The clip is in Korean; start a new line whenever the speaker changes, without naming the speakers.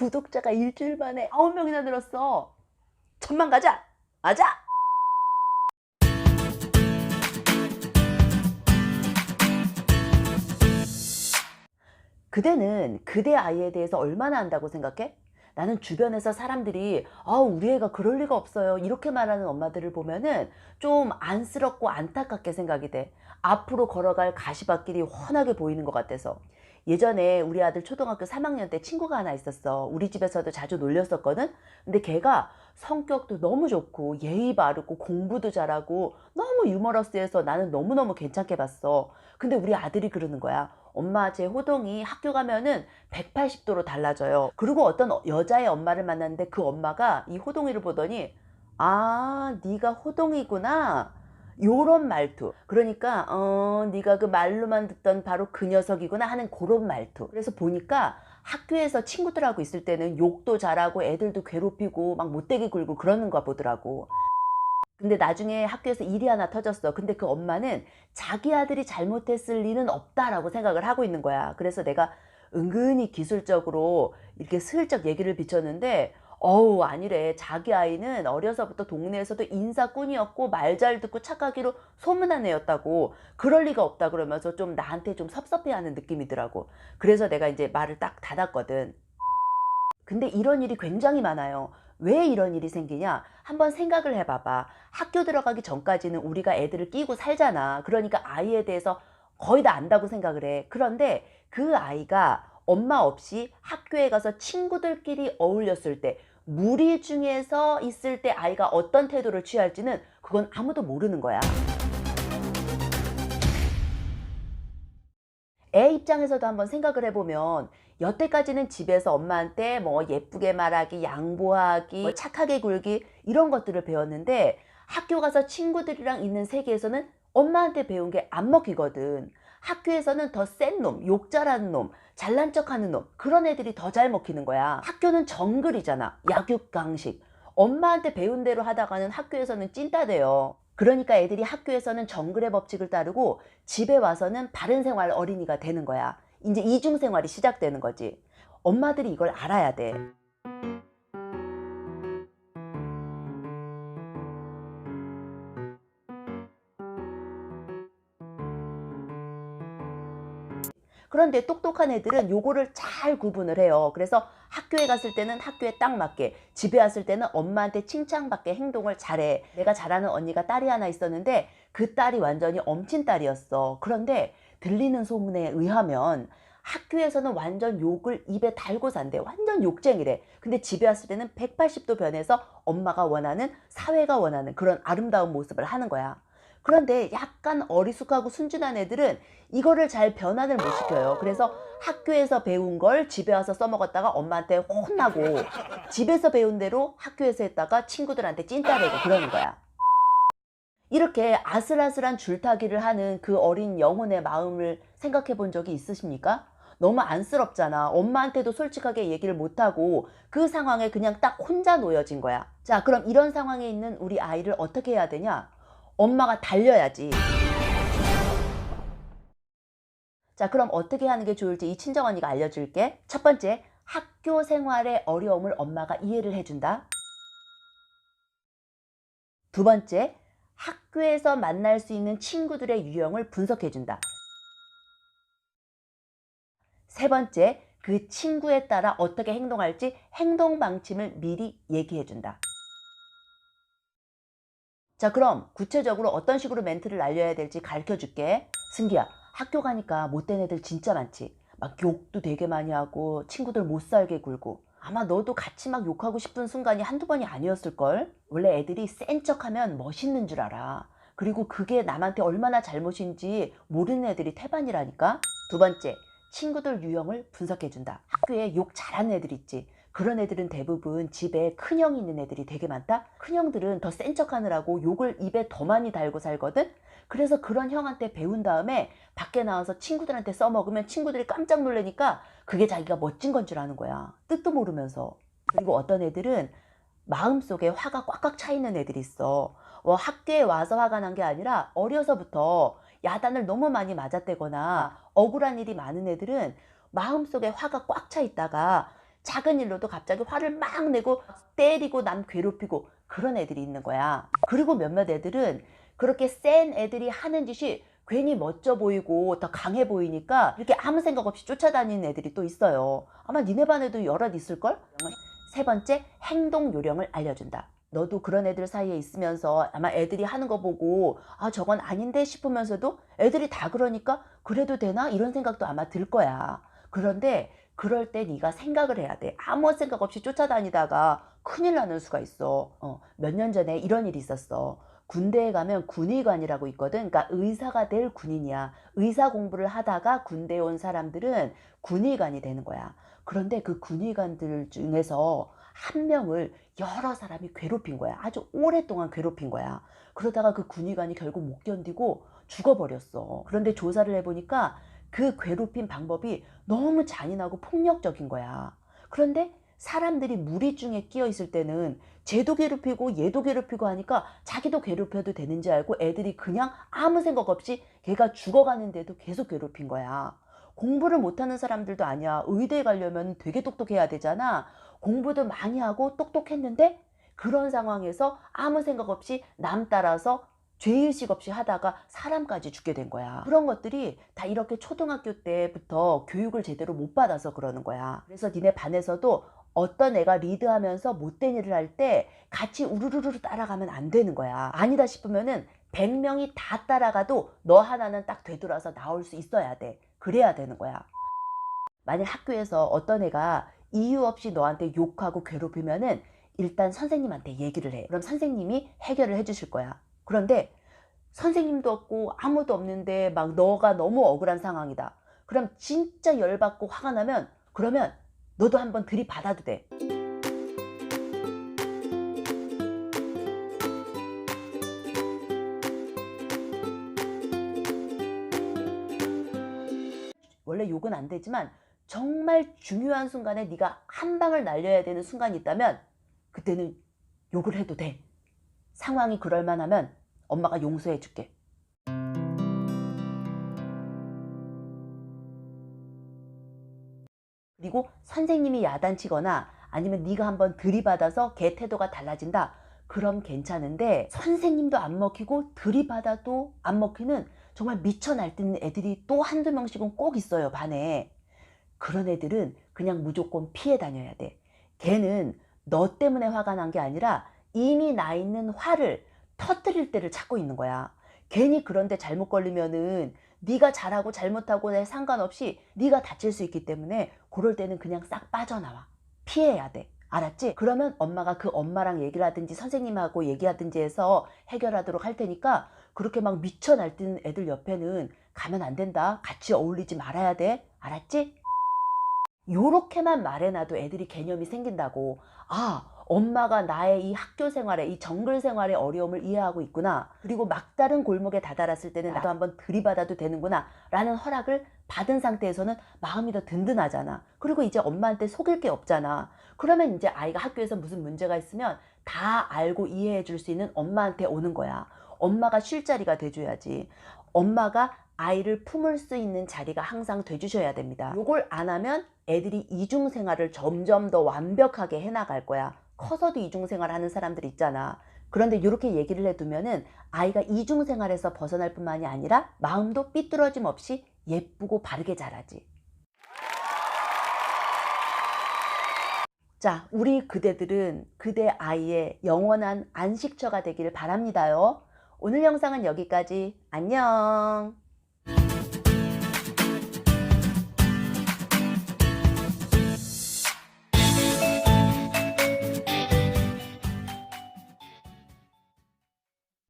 구독자가 일주일 만에 9명이나 늘었어. 1000만 가자. 맞아. 그대는 그대 아이에 대해서 얼마나 안다고 생각해? 나는 주변에서 사람들이 우리 애가 그럴 리가 없어요 이렇게 말하는 엄마들을 보면은 좀 안쓰럽고 안타깝게 생각이 돼. 앞으로 걸어갈 가시밭길이 훤하게 보이는 것 같아서. 예전에 우리 아들 초등학교 3학년 때 친구가 하나 있었어. 우리 집에서도 자주 놀렸었거든. 근데 걔가 성격도 너무 좋고 예의 바르고 공부도 잘하고 너무 유머러스해서 나는 너무너무 괜찮게 봤어. 근데 우리 아들이 그러는 거야. 엄마, 제 호동이 학교 가면은 180도로 달라져요. 그리고 어떤 여자의 엄마를 만났는데 그 엄마가 이 호동이를 보더니 네가 호동이구나 요런 말투. 그러니까 네가 그 말로만 듣던 바로 그 녀석이구나 하는 그런 말투. 그래서 보니까 학교에서 친구들하고 있을 때는 욕도 잘하고 애들도 괴롭히고 막 못되게 굴고 그러는가 보더라고. 근데 나중에 학교에서 일이 하나 터졌어. 근데 그 엄마는 자기 아들이 잘못했을 리는 없다라고 생각을 하고 있는 거야. 그래서 내가 은근히 기술적으로 이렇게 슬쩍 얘기를 비쳤는데 아니래. 자기 아이는 어려서부터 동네에서도 인사꾼이었고 말 잘 듣고 착하기로 소문난 애였다고. 그럴 리가 없다 그러면서 좀 나한테 좀 섭섭해하는 느낌이더라고. 그래서 내가 이제 말을 딱 닫았거든. 근데 이런 일이 굉장히 많아요. 왜 이런 일이 생기냐? 한번 생각을 해봐봐. 학교 들어가기 전까지는 우리가 애들을 끼고 살잖아. 그러니까 아이에 대해서 거의 다 안다고 생각을 해. 그런데 그 아이가 엄마 없이 학교에 가서 친구들끼리 어울렸을 때, 무리 중에서 있을 때 아이가 어떤 태도를 취할지는 그건 아무도 모르는 거야. 애 입장에서도 한번 생각을 해보면 여태까지는 집에서 엄마한테 뭐 예쁘게 말하기, 양보하기, 뭐 착하게 굴기 이런 것들을 배웠는데 학교 가서 친구들이랑 있는 세계에서는 엄마한테 배운 게 안 먹히거든. 학교에서는 더 센 놈, 욕 잘하는 놈, 잘난 척하는 놈 그런 애들이 더 잘 먹히는 거야. 학교는 정글이잖아. 약육강식. 엄마한테 배운 대로 하다가는 학교에서는 찐따돼요. 그러니까 애들이 학교에서는 정글의 법칙을 따르고 집에 와서는 바른 생활 어린이가 되는 거야. 이제 이중생활이 시작되는 거지. 엄마들이 이걸 알아야 돼. 그런데 똑똑한 애들은 요거를 잘 구분을 해요. 그래서 학교에 갔을 때는 학교에 딱 맞게, 집에 왔을 때는 엄마한테 칭찬받게 행동을 잘해. 내가 잘하는 언니가 딸이 하나 있었는데 그 딸이 완전히 엄친 딸이었어. 그런데 들리는 소문에 의하면 학교에서는 완전 욕을 입에 달고 산대. 완전 욕쟁이래. 근데 집에 왔을 때는 180도 변해서 엄마가 원하는, 사회가 원하는 그런 아름다운 모습을 하는 거야. 그런데 약간 어리숙하고 순진한 애들은 이거를 잘 변환을 못 시켜요. 그래서 학교에서 배운 걸 집에 와서 써먹었다가 엄마한테 혼나고, 집에서 배운 대로 학교에서 했다가 친구들한테 찐따되고 그러는 거야. 이렇게 아슬아슬한 줄타기를 하는 그 어린 영혼의 마음을 생각해 본 적이 있으십니까? 너무 안쓰럽잖아. 엄마한테도 솔직하게 얘기를 못하고 그 상황에 그냥 딱 혼자 놓여진 거야. 자, 그럼 이런 상황에 있는 우리 아이를 어떻게 해야 되냐? 엄마가 달려야지. 자, 그럼 어떻게 하는 게 좋을지 이 친정언니가 알려줄게. 첫 번째, 학교 생활의 어려움을 엄마가 이해를 해준다. 두 번째, 학교에서 만날 수 있는 친구들의 유형을 분석해준다. 세 번째, 그 친구에 따라 어떻게 행동할지 행동 방침을 미리 얘기해준다. 자, 그럼 구체적으로 어떤 식으로 멘트를 날려야 될지 가르쳐줄게. 승기야, 학교 가니까 못된 애들 진짜 많지. 막 욕도 되게 많이 하고 친구들 못 살게 굴고. 아마 너도 같이 막 욕하고 싶은 순간이 한두 번이 아니었을걸? 원래 애들이 센 척하면 멋있는 줄 알아. 그리고 그게 남한테 얼마나 잘못인지 모르는 애들이 태반이라니까? 두 번째, 친구들 유형을 분석해준다. 학교에 욕 잘하는 애들 있지. 그런 애들은 대부분 집에 큰형이 있는 애들이 되게 많다? 큰형들은 더 센 척하느라고 욕을 입에 더 많이 달고 살거든? 그래서 그런 형한테 배운 다음에 밖에 나와서 친구들한테 써먹으면 친구들이 깜짝 놀라니까 그게 자기가 멋진 건 줄 아는 거야. 뜻도 모르면서. 그리고 어떤 애들은 마음속에 화가 꽉꽉 차 있는 애들이 있어. 학교에 와서 화가 난 게 아니라 어려서부터 야단을 너무 많이 맞았대거나 억울한 일이 많은 애들은 마음속에 화가 꽉 차 있다가 작은 일로도 갑자기 화를 막 내고 때리고 남 괴롭히고 그런 애들이 있는 거야. 그리고 몇몇 애들은 그렇게 센 애들이 하는 짓이 괜히 멋져 보이고 더 강해 보이니까 이렇게 아무 생각 없이 쫓아다니는 애들이 또 있어요. 아마 니네 반에도 여럿 있을걸? 세 번째, 행동 요령을 알려준다. 너도 그런 애들 사이에 있으면서 아마 애들이 하는 거 보고 아 저건 아닌데 싶으면서도 애들이 다 그러니까 그래도 되나? 이런 생각도 아마 들 거야. 그런데 그럴 때 네가 생각을 해야 돼. 아무 생각 없이 쫓아다니다가 큰일 나는 수가 있어. 몇 년 전에 이런 일이 있었어. 군대에 가면 군의관이라고 있거든. 그러니까 의사가 될 군인이야. 의사 공부를 하다가 군대에 온 사람들은 군의관이 되는 거야. 그런데 그 군의관들 중에서 한 명을 여러 사람이 괴롭힌 거야. 아주 오랫동안 괴롭힌 거야. 그러다가 그 군의관이 결국 못 견디고 죽어버렸어. 그런데 조사를 해보니까 그 괴롭힌 방법이 너무 잔인하고 폭력적인 거야. 그런데 사람들이 무리중에 끼어 있을 때는 쟤도 괴롭히고 얘도 괴롭히고 하니까 자기도 괴롭혀도 되는지 알고 애들이 그냥 아무 생각 없이 걔가 죽어가는데도 계속 괴롭힌 거야. 공부를 못하는 사람들도 아니야. 의대에 가려면 되게 똑똑해야 되잖아. 공부도 많이 하고 똑똑했는데 그런 상황에서 아무 생각 없이 남 따라서 죄의식 없이 하다가 사람까지 죽게 된 거야. 그런 것들이 다 이렇게 초등학교 때부터 교육을 제대로 못 받아서 그러는 거야. 그래서 니네 반에서도 어떤 애가 리드하면서 못된 일을 할 때 같이 우르르르 따라가면 안 되는 거야. 아니다 싶으면은 100명이 다 따라가도 너 하나는 딱 되돌아서 나올 수 있어야 돼. 그래야 되는 거야. 만약 학교에서 어떤 애가 이유 없이 너한테 욕하고 괴롭히면은 일단 선생님한테 얘기를 해. 그럼 선생님이 해결을 해 주실 거야. 그런데 선생님도 없고 아무도 없는데 막 너가 너무 억울한 상황이다. 그럼 진짜 열받고 화가 나면 그러면 너도 한번 들이받아도 돼. 원래 욕은 안 되지만 정말 중요한 순간에 네가 한 방을 날려야 되는 순간이 있다면 그때는 욕을 해도 돼. 상황이 그럴 만하면 엄마가 용서해 줄게. 그리고 선생님이 야단치거나 아니면 네가 한번 들이받아서 걔 태도가 달라진다. 그럼 괜찮은데 선생님도 안 먹히고 들이받아도 안 먹히는 정말 미쳐 날뛰는 애들이 또 한두 명씩은 꼭 있어요, 반에. 그런 애들은 그냥 무조건 피해 다녀야 돼. 걔는 너 때문에 화가 난 게 아니라 이미 나 있는 화를 터뜨릴 때를 찾고 있는 거야. 괜히 그런데 잘못 걸리면은 네가 잘하고 잘못하고에 상관없이 네가 다칠 수 있기 때문에 그럴 때는 그냥 싹 빠져나와. 피해야 돼. 알았지? 그러면 엄마가 그 엄마랑 얘기를 하든지 선생님하고 얘기하든지 해서 해결하도록 할 테니까 그렇게 막 미쳐 날뛰는 애들 옆에는 가면 안 된다. 같이 어울리지 말아야 돼. 알았지? 요렇게만 말해놔도 애들이 개념이 생긴다고. 아, 엄마가 나의 이 학교 생활에, 이 정글 생활의 어려움을 이해하고 있구나. 그리고 막다른 골목에 다다랐을 때는 나도 한번 들이받아도 되는구나 라는 허락을 받은 상태에서는 마음이 더 든든하잖아. 그리고 이제 엄마한테 속일 게 없잖아. 그러면 이제 아이가 학교에서 무슨 문제가 있으면 다 알고 이해해 줄 수 있는 엄마한테 오는 거야. 엄마가 쉴 자리가 돼줘야지. 엄마가 아이를 품을 수 있는 자리가 항상 돼주셔야 됩니다. 요걸 안 하면 애들이 이중생활을 점점 더 완벽하게 해나갈 거야. 커서도 이중생활 하는 사람들 있잖아. 그런데 이렇게 얘기를 해두면은 아이가 이중생활에서 벗어날 뿐만이 아니라 마음도 삐뚤어짐 없이 예쁘고 바르게 자라지. 자, 우리 그대들은 그대 아이의 영원한 안식처가 되기를 바랍니다요. 오늘 영상은 여기까지. 안녕.